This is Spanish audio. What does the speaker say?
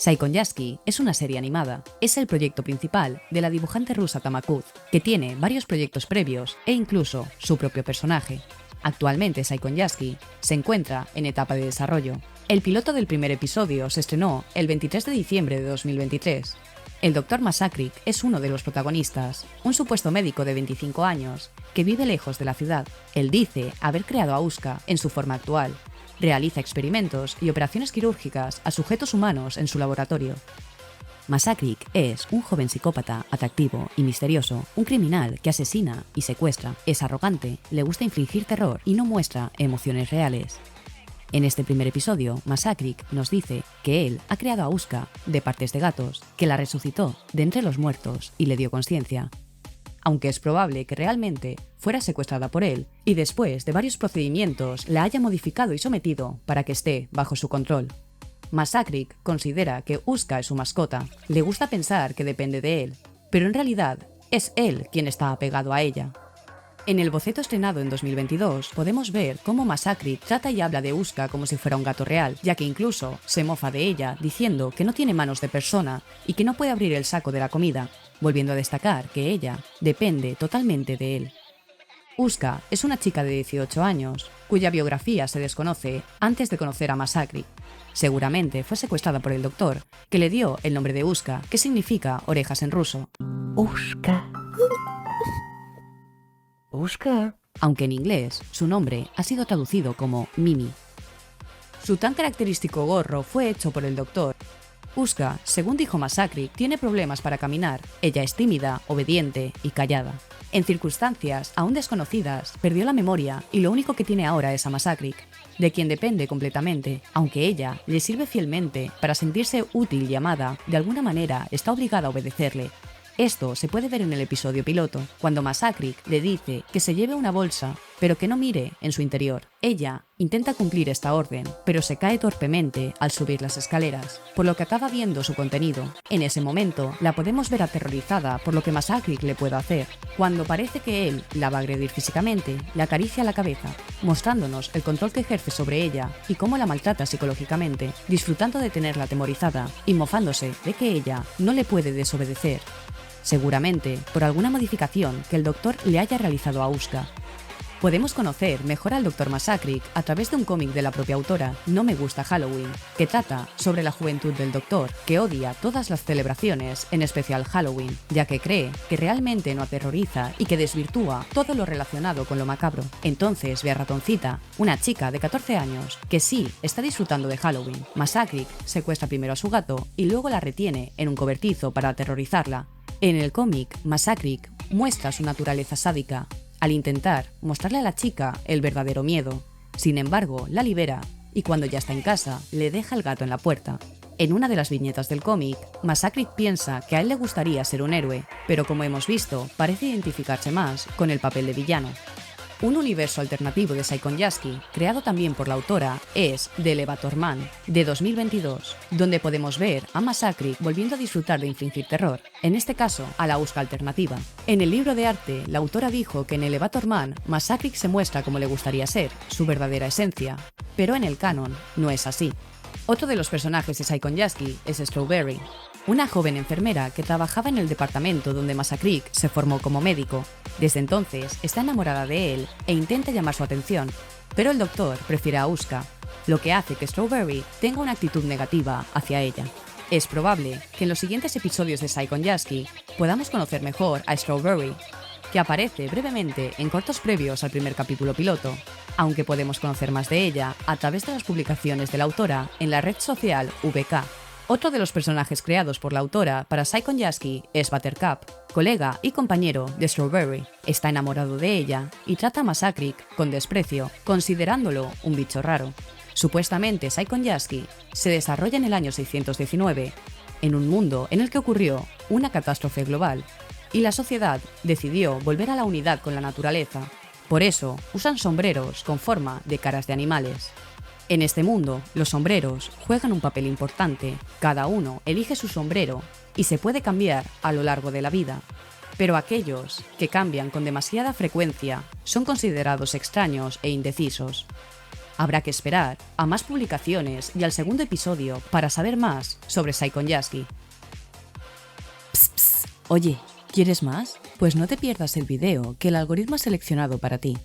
Saikon Yasky es una serie animada. Es el proyecto principal de la dibujante rusa Tamakuz, que tiene varios proyectos previos e incluso su propio personaje. Actualmente Saikon Yasky se encuentra en etapa de desarrollo. El piloto del primer episodio se estrenó el 23 de diciembre de 2023. El Dr. Masakrik es uno de los protagonistas, un supuesto médico de 25 años que vive lejos de la ciudad. Él dice haber creado a Uska en su forma actual. Realiza experimentos y operaciones quirúrgicas a sujetos humanos en su laboratorio. Masakrik es un joven psicópata atractivo y misterioso, un criminal que asesina y secuestra. Es arrogante, le gusta infligir terror y no muestra emociones reales. En este primer episodio, Masakrik nos dice que él ha creado a Uska de partes de gatos, que la resucitó de entre los muertos y le dio conciencia. Aunque es probable que realmente fuera secuestrada por él y después de varios procedimientos la haya modificado y sometido para que esté bajo su control. Masakrik considera que Uska es su mascota, le gusta pensar que depende de él, pero en realidad es él quien está apegado a ella. En el boceto estrenado en 2022 podemos ver cómo Masakrik trata y habla de Uska como si fuera un gato real, ya que incluso se mofa de ella diciendo que no tiene manos de persona y que no puede abrir el saco de la comida, volviendo a destacar que ella depende totalmente de él. Uska es una chica de 18 años, cuya biografía se desconoce antes de conocer a Masakrik. Seguramente fue secuestrada por el doctor, que le dio el nombre de Uska, que significa orejas en ruso. Uska. Uska. Aunque en inglés su nombre ha sido traducido como Mimi. Su tan característico gorro fue hecho por el doctor. Uska, según dijo Masakrik, tiene problemas para caminar. Ella es tímida, obediente y callada. En circunstancias aún desconocidas, perdió la memoria y lo único que tiene ahora es a Masakrik, de quien depende completamente, aunque ella le sirve fielmente para sentirse útil y amada, de alguna manera está obligada a obedecerle. Esto se puede ver en el episodio piloto, cuando Masakrik le dice que se lleve una bolsa, pero que no mire en su interior. Ella intenta cumplir esta orden, pero se cae torpemente al subir las escaleras, por lo que acaba viendo su contenido. En ese momento, la podemos ver aterrorizada por lo que Masakrik le puede hacer. Cuando parece que él la va a agredir físicamente, le acaricia la cabeza, mostrándonos el control que ejerce sobre ella y cómo la maltrata psicológicamente, disfrutando de tenerla atemorizada y mofándose de que ella no le puede desobedecer. Seguramente por alguna modificación que el doctor le haya realizado a Uska. Podemos conocer mejor al Dr. Masakrik a través de un cómic de la propia autora, No me gusta Halloween, que trata sobre la juventud del doctor, que odia todas las celebraciones, en especial Halloween, ya que cree que realmente no aterroriza y que desvirtúa todo lo relacionado con lo macabro. Entonces ve a Ratoncita, una chica de 14 años, que sí está disfrutando de Halloween. Masakrik secuestra primero a su gato y luego la retiene en un cobertizo para aterrorizarla. En el cómic, Masakrik muestra su naturaleza sádica, al intentar mostrarle a la chica el verdadero miedo. Sin embargo, la libera y cuando ya está en casa, le deja el gato en la puerta. En una de las viñetas del cómic, Masakrik piensa que a él le gustaría ser un héroe, pero como hemos visto, parece identificarse más con el papel de villano. Un universo alternativo de Saikon Yasky, creado también por la autora, es The Elevator Man, de 2022, donde podemos ver a Masakrik volviendo a disfrutar de infligir terror, en este caso a la Uska alternativa. En el libro de arte, la autora dijo que en Elevator Man, Masakrik se muestra como le gustaría ser, su verdadera esencia, pero en el canon no es así. Otro de los personajes de Saikon Yasky es Strawberry, una joven enfermera que trabajaba en el departamento donde Masakrik se formó como médico. Desde entonces está enamorada de él e intenta llamar su atención, pero el doctor prefiere a Uska, lo que hace que Strawberry tenga una actitud negativa hacia ella. Es probable que en los siguientes episodios de Saikon Yasky podamos conocer mejor a Strawberry, que aparece brevemente en cortos previos al primer capítulo piloto, aunque podemos conocer más de ella a través de las publicaciones de la autora en la red social VK. Otro de los personajes creados por la autora para Saikon Yasky es Buttercup, colega y compañero de Strawberry. Está enamorado de ella y trata a Masakrik con desprecio, considerándolo un bicho raro. Supuestamente Saikon Yasky se desarrolla en el año 619, en un mundo en el que ocurrió una catástrofe global, y la sociedad decidió volver a la unidad con la naturaleza. Por eso usan sombreros con forma de caras de animales. En este mundo, los sombreros juegan un papel importante. Cada uno elige su sombrero y se puede cambiar a lo largo de la vida. Pero aquellos que cambian con demasiada frecuencia son considerados extraños e indecisos. Habrá que esperar a más publicaciones y al segundo episodio para saber más sobre Saikon Yasuki. Oye, ¿quieres más? Pues no te pierdas el video que el algoritmo ha seleccionado para ti.